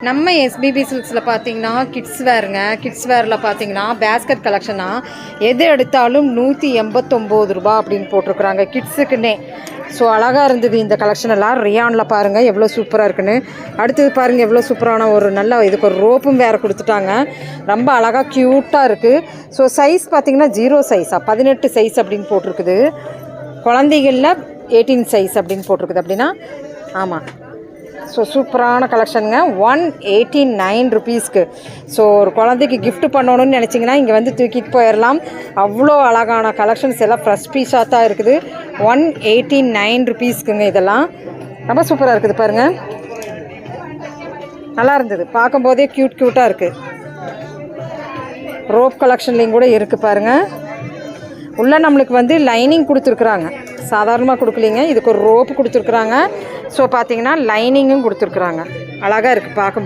நம்ம எஸ்பிபி சில்க்ஸில் பார்த்தீங்கன்னா kids வேருங்க. Kids வேரில் பார்த்தீங்கன்னா பேஸ்கெட் கலெக்ஷனா எது எடுத்தாலும் 189 ரூபா அப்படின்னு போட்டிருக்குறாங்க கிட்ஸுக்குன்னே. ஸோ அழகாக இருந்தது இந்த கலெக்ஷன் எல்லாம். ரியானில் பாருங்கள் எவ்வளோ சூப்பராக இருக்குன்னு. அடுத்தது பாருங்கள் எவ்வளோ சூப்பரான ஒரு நல்ல இதுக்கு ஒரு ரோப்பும் வேறு கொடுத்துட்டாங்க. ரொம்ப அழகாக க்யூட்டாக இருக்குது. ஸோ சைஸ் பார்த்திங்கன்னா 0 சைஸா 18 சைஸ் அப்படின்னு போட்டிருக்குது. குழந்தைகளில் 18 சைஸ் அப்படின்னு போட்டிருக்குது அப்படின்னா ஆமாம். ஸோ சூப்பரான கலெக்ஷனுங்க. 189 ருபீஸ்க்கு. ஸோ ஒரு குழந்தைக்கு கிஃப்ட் பண்ணணும்னு நினச்சிங்கன்னா இங்கே வந்து தூக்கிட்டு போயிடலாம். அவ்வளோ அழகான கலெக்ஷன்ஸ் எல்லாம் ஃப்ரெஷ் பீஸாக தான் இருக்குது. 189 ருபீஸ்க்குங்க. இதெல்லாம் ரொம்ப சூப்பராக இருக்குது பாருங்கள். நல்லா இருந்தது பார்க்கும்போதே க்யூட்டாக இருக்குது. ரோப் கலெக்ஷன்லேயும் கூட இருக்குது பாருங்கள். உள்ளே நம்மளுக்கு வந்து லைனிங் கொடுத்துருக்குறாங்க, சாதாரணமாக கொடுக்கலிங்க. இதுக்கு ஒரு ரோப்பு கொடுத்துருக்குறாங்க. ஸோ பார்த்தீங்கன்னா லைனிங்கும் கொடுத்துருக்குறாங்க. அழகாக இருக்குது பார்க்க.